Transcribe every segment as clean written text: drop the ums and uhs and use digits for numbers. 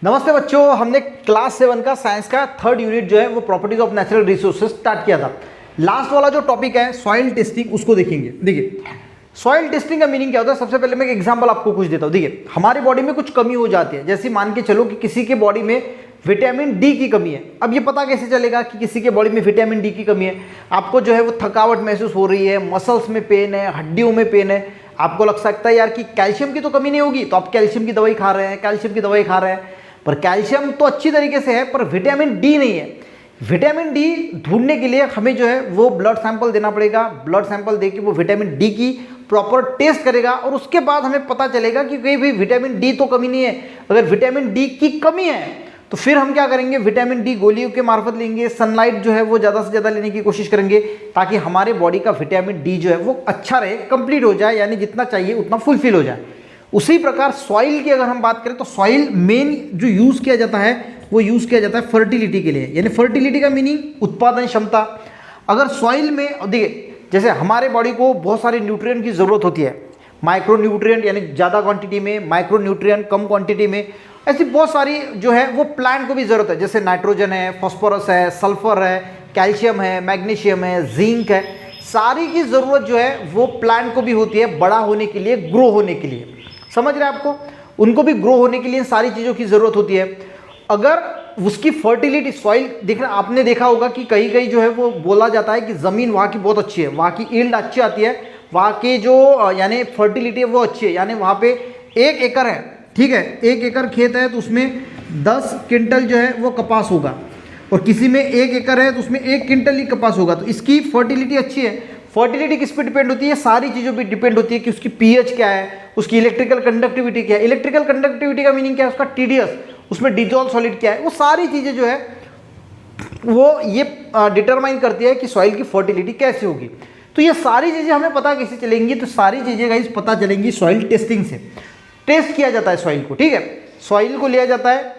नमस्ते बच्चों, हमने क्लास 7 का साइंस का थर्ड यूनिट जो है वो properties of natural resources start किया था। लास्ट वाला जो टॉपिक है सॉइल टेस्टिंग, उसको देखेंगे। देखिए सॉइल टेस्टिंग का मीनिंग क्या होता है। सबसे पहले मैं एक एग्जांपल आपको कुछ देता हूँ। देखिए हमारी बॉडी में कुछ कमी हो जाती है, जैसे मान के चलो कि किसी के बॉडी में विटामिन डी की कमी है। अब ये पता कैसे चलेगा कि किसी के बॉडी में विटामिन डी की कमी है? आपको जो है वो थकावट महसूस हो रही है, मसल्स में पेन है, हड्डियों में पेन है, आपको लग सकता है यार कि कैल्शियम की तो कमी नहीं होगी, तो आप कैल्शियम की दवाई खा रहे हैं, कैल्शियम की दवाई खा रहे हैं, पर कैल्शियम तो अच्छी तरीके से है, पर विटामिन डी नहीं है। विटामिन डी ढूंढने के लिए हमें जो है वो ब्लड सैंपल देना पड़ेगा। ब्लड सैंपल देके वो विटामिन डी की प्रॉपर टेस्ट करेगा और उसके बाद हमें पता चलेगा कि कहीं भी विटामिन डी तो कमी नहीं है। अगर विटामिन डी की कमी है तो फिर हम क्या करेंगे, विटामिन डी गोलियों के मार्फत लेंगे, सनलाइट जो है वो ज़्यादा से ज़्यादा लेने की कोशिश करेंगे ताकि हमारे बॉडी का विटामिन डी जो है वो अच्छा रहे, कंप्लीट हो जाए, यानी जितना चाहिए उतना फुलफिल हो जाए। उसी प्रकार सॉइल की अगर हम बात करें तो सॉइल मेन जो यूज़ किया जाता है वो यूज़ किया जाता है फर्टिलिटी के लिए, यानी फर्टिलिटी का मीनिंग उत्पादन क्षमता। अगर सॉइल में देखिए जैसे हमारे बॉडी को बहुत सारे न्यूट्रिएंट की ज़रूरत होती है, माइक्रो न्यूट्रिएंट यानी ज़्यादा क्वांटिटी में, माइक्रो न्यूट्रिएंट कम क्वांटिटी में, ऐसी बहुत सारी जो है वो प्लांट को भी ज़रूरत है। जैसे नाइट्रोजन है, फॉस्फोरस है, सल्फर है, कैल्शियम है, मैग्नीशियम है, जिंक है, सारी की ज़रूरत जो है वो प्लांट को भी होती है बड़ा होने के लिए, ग्रो होने के लिए। समझ रहे हैं आपको? उनको भी ग्रो होने के लिए सारी चीज़ों की ज़रूरत होती है। अगर उसकी फर्टिलिटी सॉइल देखना, आपने देखा होगा कि कहीं कहीं जो है वो बोला जाता है कि ज़मीन वहाँ की बहुत अच्छी है, वहाँ की यील्ड अच्छी आती है, वहाँ की जो यानी फर्टिलिटी है वो अच्छी है, यानी वहाँ पे 1 एकड़ है, ठीक है, 1 एकड़ खेत है तो उसमें 10 क्विंटल जो है वो कपास होगा, और किसी में 1 एकड़ है तो उसमें 1 क्विंटल ही कपास होगा, तो इसकी फर्टिलिटी अच्छी है। फर्टिलिटी किस पे डिपेंड होती है? सारी चीज़ों पे डिपेंड होती है कि उसकी पीएच क्या है, उसकी इलेक्ट्रिकल कंडक्टिविटी क्या है। इलेक्ट्रिकल कंडक्टिविटी का मीनिंग क्या है? उसका टीडीएस, उसमें डिजॉल्व सॉलिड क्या है, वो सारी चीज़ें जो है वो ये डिटरमाइन करती है कि सॉइल की फर्टिलिटी कैसे होगी। तो ये सारी चीज़ें हमें पता कैसे चलेंगी? तो सारी चीज़ें गाइस पता चलेंगी सॉइल टेस्टिंग से। टेस्ट किया जाता है सॉइल को, ठीक है, सॉइल को लिया जाता है,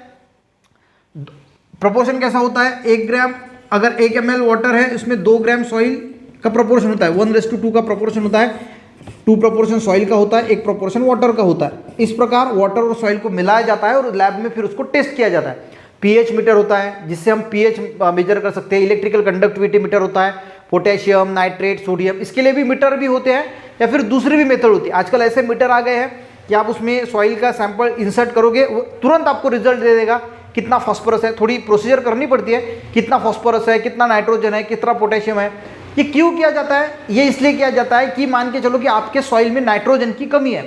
प्रोपोर्शन कैसा होता है? 1 ग्राम, अगर 1 ml वाटर है इसमें 2 ग्राम सॉइल का प्रोपोर्शन होता है, 1:2 का प्रोपोर्शन होता है, 2 प्रोपोर्शन सॉइल का होता है, 1 प्रोपोर्शन वाटर का होता है। इस प्रकार वाटर और सॉइल को मिलाया जाता है और लैब में फिर उसको टेस्ट किया जाता है। पीएच मीटर होता है जिससे हम पीएच मेजर कर सकते हैं, इलेक्ट्रिकल कंडक्टिविटी मीटर होता है, पोटेशियम, नाइट्रेट, सोडियम, इसके लिए भी मीटर भी होते हैं, या फिर दूसरी भी मेथड होती है। आजकल ऐसे मीटर आ गए हैं कि आप उसमें सॉइल का सैंपल इंसर्ट करोगे, वो तुरंत आपको रिजल्ट दे देगा कितना फॉस्फोरस है। थोड़ी प्रोसीजर करनी पड़ती है, कितना फॉस्फोरस है, कितना नाइट्रोजन है, कितना पोटेशियम है। ये क्यों किया जाता है? ये इसलिए किया जाता है कि मान के चलो कि आपके सॉइल में नाइट्रोजन की कमी है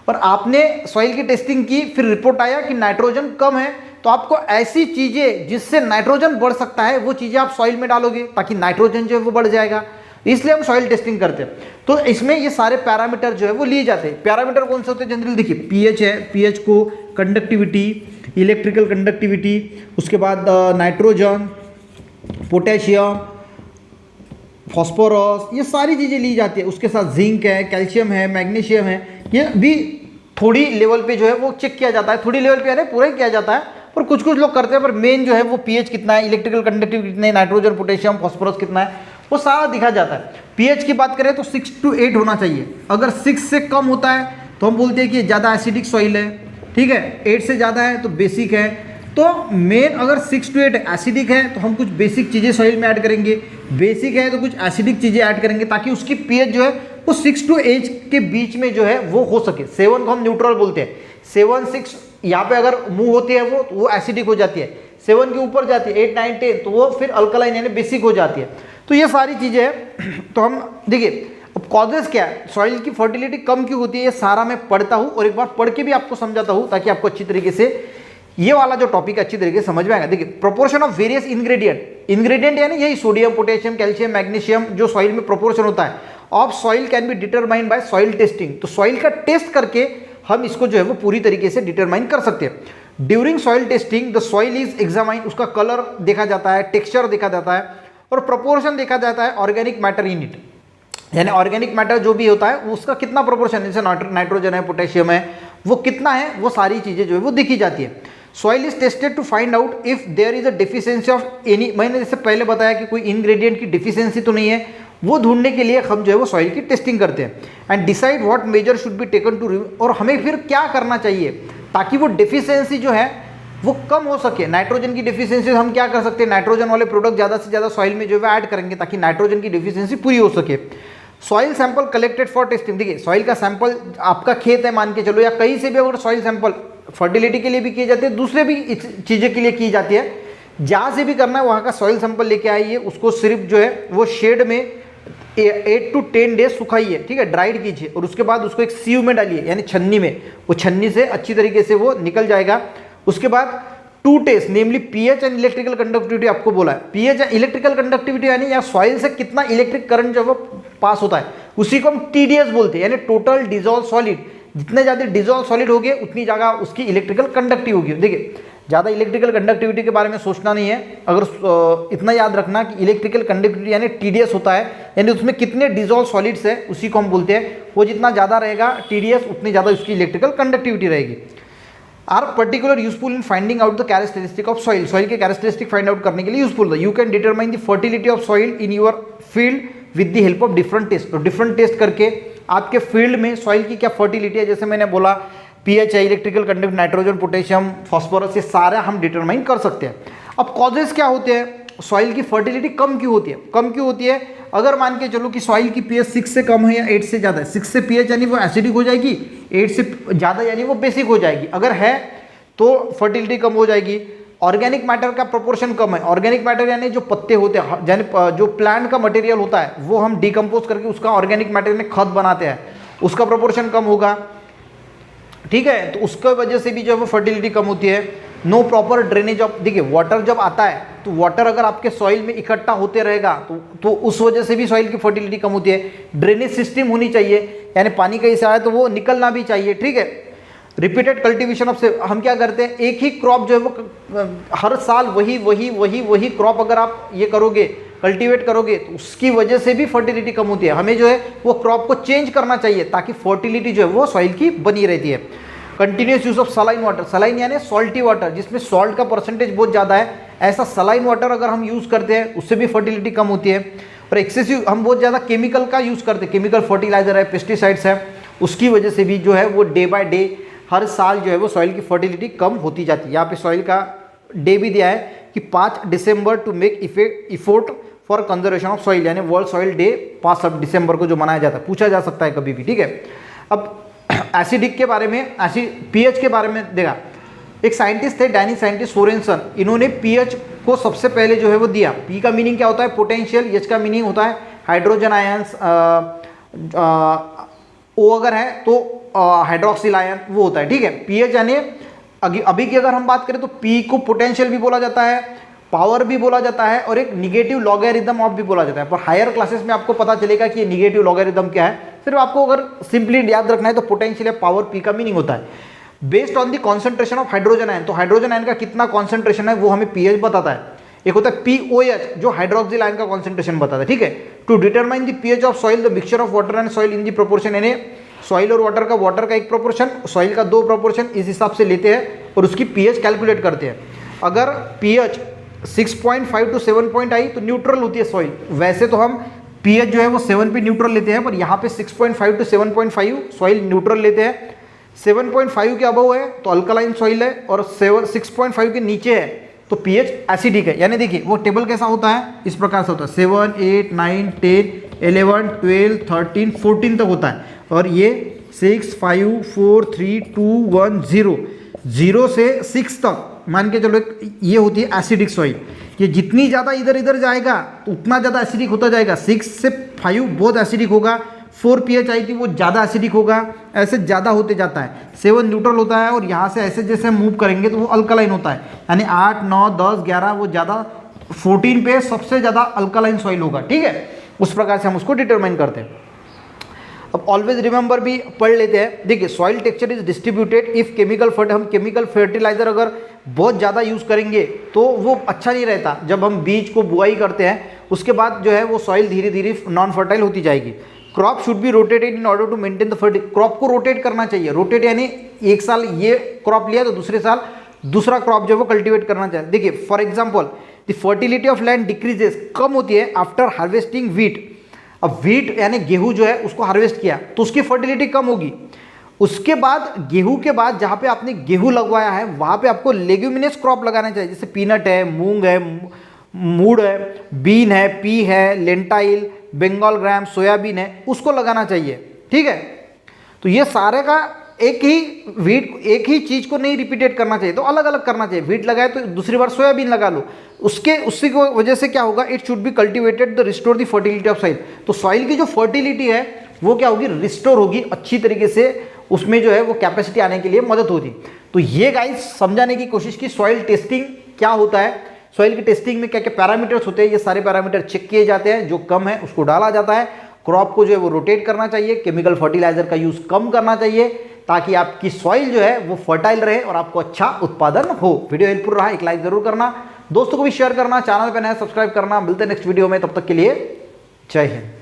और आपने सॉइल की टेस्टिंग की, फिर रिपोर्ट आया कि नाइट्रोजन कम है, तो आपको ऐसी चीज़ें जिससे नाइट्रोजन बढ़ सकता है वो चीज़ें आप सॉइल में डालोगे ताकि नाइट्रोजन जो है वो बढ़ जाएगा। इसलिए हम सॉइल टेस्टिंग करते हैं। तो इसमें ये सारे पैरामीटर जो है वो लिए जाते हैं। पैरामीटर कौन से होते हैं जनरली? देखिए पीएच है, पीएच को कंडक्टिविटी, इलेक्ट्रिकल कंडक्टिविटी, उसके बाद नाइट्रोजन, पोटेशियम, फॉस्फोरस, ये सारी चीज़ें ली जाती है। उसके साथ जिंक है, कैल्शियम है, मैग्नीशियम है, ये भी थोड़ी लेवल पे जो है वो चेक किया जाता है। थोड़ी लेवल पे यानी पूरा ही किया जाता है, पर कुछ कुछ लोग करते हैं, पर मेन जो है वो पीएच कितना है, इलेक्ट्रिकल कंडक्टिविटी कितना है, नाइट्रोजन, पोटेशियम, फॉस्फोरस कितना है, वो सारा दिखा जाता है। पीएच की बात करें तो 6 to 8 होना चाहिए। अगर 6 से कम होता है तो हम बोलते हैं कि ज़्यादा एसिडिक सॉइल है, ठीक है, 8 से ज़्यादा है तो बेसिक है। तो मेन अगर 6 to 8 एसिडिक है तो हम कुछ बेसिक चीज़ें सॉइल में ऐड करेंगे, बेसिक है तो कुछ एसिडिक चीज़ें ऐड करेंगे ताकि उसकी पीएच जो है वो 6 to 8 के बीच में जो है वो हो सके। 7 को हम न्यूट्रल बोलते हैं। 7, 6 यहाँ पे अगर मूव होती है वो एसिडिक हो जाती है, 7 के ऊपर जाती है, 8, 9, 10 तो वो फिर अल्कलाइन यानी बेसिक हो जाती है। तो ये सारी चीज़ें हैं। तो हम देखिए अब कॉजेज क्या है, सॉइल की फर्टिलिटी कम क्यों होती है, ये सारा मैं पढ़ता हूँ और एक बार पढ़ के भी आपको समझाता हूँ ताकि आपको अच्छी तरीके से ये वाला जो टॉपिक अच्छी तरीके से समझ में आएगा। देखिए प्रोपोर्शन ऑफ वेरियस इंग्रेडिएंट यानी यही सोडियम, पोटेशियम, कैल्शियम, मैग्नीशियम जो सॉइल में प्रोपोर्शन होता है of soil can be determined by soil testing. तो सॉइल का टेस्ट करके हम इसको जो है वो पूरी तरीके से डिटरमाइन कर सकते हैं। During soil testing the soil is examine, उसका कलर देखा जाता है, टेक्सचर देखा जाता है और प्रोपोर्शन देखा जाता है ऑर्गेनिक मैटर इन इट, यानी ऑर्गेनिक मैटर जो भी होता है उसका कितना प्रोपोर्शन, जैसे नाइट्रोजन है, पोटेशियम है, वो कितना है, वो सारी चीज़ें जो है वो देखी जाती है। Soil is tested to find out if there is a deficiency of any, मैंने जैसे पहले बताया कि कोई इंग्रेडिएंट की डिफिशियंसी तो नहीं है, वो ढूंढने के लिए हम जो है वो सॉइल की टेस्टिंग करते हैं। And decide what measure should be taken to, और हमें फिर क्या करना चाहिए ताकि वो डिफिशियंसी जो है वो कम हो सके। नाइट्रोजन की डिफिशियंसी हम क्या कर सकते हैं, नाइट्रोजन वाले प्रोडक्ट ज़्यादा से ज़्यादा सॉइल में जो है ऐड करेंगे ताकि नाइट्रोजन की डिफिशियंसी पूरी हो सके। Soil sample collected for testing, देखिए सॉइल का सैंपल आपका खेत है मान के चलो, या कहीं से भी अगर सॉइल सैंपल फर्टिलिटी के लिए भी किए जाते हैं, दूसरे भी चीज़ें के लिए की जाती है, जहाँ से भी करना है वहाँ का सॉइल सैंपल लेके आइए, उसको सिर्फ जो है वो शेड में 8 to 10 डेज सुखाइए, ठीक है, ड्राइड कीजिए, और उसके बाद उसको एक सीव में डालिए यानी छन्नी में, वो छन्नी से अच्छी तरीके से वो निकल जाएगा। उसके बाद 2 test namely P H and electrical conductivity आपको बोला है। पीएच एंड इलेक्ट्रिकल कंडक्टिविटी यानी या सॉइल से कितना इलेक्ट्रिक करंट जो वो पास होता है, उसी को हम टीडीएस बोलते हैं, यानी टोटल डिजॉल्व सॉलिड। जितने ज़्यादा डिजॉल्व सॉलिड हो गए उतनी ज़्यादा उसकी इलेक्ट्रिकल कंडक्टिव होगी। देखिए ज़्यादा इलेक्ट्रिकल कंडक्टिविटी के बारे में सोचना नहीं है, अगर इतना याद रखना कि इलेक्ट्रिकल कंडक्टिविटी यानी टीडीएस होता है, यानी उसमें कितने डिजॉल्व सॉलिड्स है उसी को हम बोलते हैं। वो जितना ज़्यादा रहेगा टीडीएस उतनी ज़्यादा उसकी इलेक्ट्रिकल कंडक्टिविटी रहेगी। Are particular useful in finding out the characteristic of soil, soil के कैरेक्टरिस्टिक फाइंड आउट करने के लिए यूजफुल है। You can determine the fertility of soil in your field with the help of different test. तो different test करके आपके field में soil की क्या फर्टिलिटी है, जैसे मैंने बोला पीएच है, electrical conduct, nitrogen, potassium, phosphorus, ये सारा हम डिटरमाइन कर सकते हैं। अब कॉजेज क्या होते हैं, सॉइल की फर्टिलिटी कम क्यों होती है, कम क्यों होती है, अगर मान के चलो कि सॉइल की पीएच 6 से कम है या 8 से ज़्यादा है, 6 से पीएच यानी वो एसिडिक हो जाएगी, 8 से ज़्यादा यानी वो बेसिक हो जाएगी, अगर है तो फर्टिलिटी कम हो जाएगी। ऑर्गेनिक मैटर का प्रोपोर्शन कम है, ऑर्गेनिक मैटर यानी जो पत्ते होते हैं, यानी जो प्लांट का मटेरियल होता है वो हम डिकम्पोज करके उसका ऑर्गेनिक मैटर में खाद बनाते हैं, उसका प्रोपोर्शन कम होगा, ठीक है, तो उसके वजह से भी जो है वो फर्टिलिटी कम होती है। नो प्रॉपर ड्रेनेज ऑफ, देखिए वाटर जब आता है तो वाटर अगर आपके सॉइल में इकट्ठा होते रहेगा तो उस वजह से भी सॉइल की फर्टिलिटी कम होती है। ड्रेनेज सिस्टम होनी चाहिए, यानी पानी कहीं से आए तो वो निकलना भी चाहिए, ठीक है। रिपीटेड कल्टीवेशन ऑफ से, हम क्या करते हैं एक ही क्रॉप जो है वो हर साल वही क्रॉप अगर आप ये करोगे, कल्टीवेट करोगे, तो उसकी वजह से भी फर्टिलिटी कम होती है। हमें जो है वो क्रॉप को चेंज करना चाहिए ताकि फर्टिलिटी जो है वो सॉइल की बनी रहती है। Continuous use of saline water, saline यानी सॉल्टी वाटर जिसमें सॉल्ट का परसेंटेज बहुत ज़्यादा है, ऐसा सलाइन वाटर अगर हम यूज़ करते हैं उससे भी फर्टिलिटी कम होती है। और एक्सेसिव हम बहुत ज़्यादा केमिकल का यूज़ करते हैं, केमिकल फर्टिलाइजर है, पेस्टिसाइड्स है, उसकी वजह से भी जो है वो डे बाय डे हर साल जो है वो सॉइल की फर्टिलिटी कम होती जाती है। यहाँ पे सॉइल का डे भी दिया है कि 5 दिसंबर to make effort for conservation of soil, यानी वर्ल्ड सॉइल डे 5 दिसंबर को जो मनाया जाता है, पूछा जा सकता है कभी भी, ठीक है। अब एसिडिक के बारे में, पीएच के बारे में देखा, एक साइंटिस्ट थे डैनिश साइंटिस्ट सोरेनसन, इन्होंने पीएच को सबसे पहले जो है वो दिया। पी का मीनिंग क्या होता है, पोटेंशियल, एच का मीनिंग होता है हाइड्रोजन आयंस, ओ अगर है तो हाइड्रोक्सिल आयन वो होता है, ठीक है। पीएच यानी अभी की अगर हम बात करें तो पी को पोटेंशियल भी बोला जाता है, पावर भी बोला जाता है, और एक निगेटिव लॉगरिथम ऑफ भी बोला जाता है। पर हायर क्लासेस में आपको पता चलेगा कि ये निगेटिव लॉगरिथम क्या है। सिर्फ आपको अगर सिंपली याद रखना है तो पोटेंशियल या पावर पी का मीनिंग होता है। Based on the concentration of hydrogen ion, तो हाइड्रोजन आयन का कितना कॉन्सेंट्रेशन है वो हमें पीएच बताता है। एक होता है पीओएच जो हाइड्रोक्सिल आयन का कॉन्सेंट्रेशन बताता है, ठीक है। To determine the P H of soil, the mixture of water and soil in the proportion, यानी सॉइल और वाटर का एक प्रोपोर्शन, सॉइल का 2 प्रोपोर्शन, इस हिसाब से लेते हैं और उसकी पीएच कैलकुलेट करते हैं। अगर पीएच 6.5 to 7 आई तो न्यूट्रल होती है सॉइल। वैसे तो हम पीएच जो है वो 7 पे न्यूट्रल लेते हैं, पर यहाँ पे 6.5 to 7.5 सॉइल न्यूट्रल लेते हैं। 7.5 के अबव है तो अल्कलाइन सॉइल है, और 6.5 के नीचे है तो पीएच एसिडिक है। यानी देखिए वो टेबल कैसा होता है, इस प्रकार से होता है, 7, 8, 9, 10, 11, 12, 13, 14 तक होता है, और ये 6, 5, 4, 3, 2, 1, 0 से 6 तक मान के चलो ये होती है एसिडिक सॉइल। ये जितनी ज़्यादा इधर जाएगा तो उतना ज़्यादा एसिडिक होता जाएगा। 6 से 5 बहुत एसिडिक होगा, 4 पीएच आई थी वो ज़्यादा एसिडिक होगा, ऐसे ज़्यादा होते जाता है। 7 न्यूट्रल होता है, और यहाँ से ऐसे जैसे मूव करेंगे तो वो अल्कलाइन होता है, यानी 8, 9, 10, 11 वो ज़्यादा, 14 पे सबसे ज़्यादा अल्कलाइन सॉइल होगा, ठीक है। उस प्रकार से हम उसको डिटरमाइन करते हैं। अब ऑलवेज रिमेंबर भी पढ़ लेते हैं। देखिए soil texture is distributed if हम केमिकल फर्टिलाइजर अगर बहुत ज़्यादा यूज़ करेंगे तो वो अच्छा नहीं रहता। जब हम बीज को बुआई करते हैं उसके बाद जो है वो सॉइल धीरे धीरे नॉन फर्टाइल होती जाएगी। Crop should be rotated in order to maintain the fertile, crop को रोटेट करना चाहिए। रोटेट यानी एक साल ये क्रॉप लिया तो दूसरे साल दूसरा क्रॉप जो है वो कल्टीवेट करना चाहिए। देखिए for example the fertility of land decreases, कम होती है आफ्टर हार्वेस्टिंग व्हीट। अब व्हीट यानी गेहूं जो है उसको हार्वेस्ट किया तो उसकी फर्टिलिटी कम होगी। उसके बाद गेहूं के बाद जहां पे आपने गेहूं लगवाया है वहां पे आपको लेग्यूमिनेस क्रॉप लगाना चाहिए, जैसे पीनट है, मूंग है, मूड है, बीन है, पी है, लेंटाइल, बंगाल ग्राम, सोयाबीन है, उसको लगाना चाहिए। ठीक है, तो ये सारे का एक ही चीज को नहीं रिपीटेड करना चाहिए, तो अलग अलग करना चाहिए। व्हीट लगाए तो दूसरी बार सोयाबीन लगा लो, उसी की वजह से क्या होगा, it should be cultivated the restore the fertility of soil. तो सॉइल की जो फर्टिलिटी है वो क्या होगी, रिस्टोर होगी अच्छी तरीके से, उसमें जो है वो कैपेसिटी आने के लिए मदद होती। तो ये गाइस समझाने की कोशिश की सॉइल टेस्टिंग क्या होता है, सॉइल की टेस्टिंग में क्या क्या पैरामीटर्स होते हैं, ये सारे पैरामीटर चेक किए जाते हैं, जो कम है उसको डाला जाता है, क्रॉप को जो है वो रोटेट करना चाहिए, केमिकल फर्टिलाइजर का यूज कम करना चाहिए, ताकि आपकी सॉइल जो है वो फर्टाइल रहे और आपको अच्छा उत्पादन हो। वीडियो हेल्पफुल रहा, एक लाइक जरूर करना, दोस्तों को भी शेयर करना, चैनल पे नया सब्सक्राइब करना। मिलते हैं नेक्स्ट वीडियो में, तब तक के लिए जय हिंद।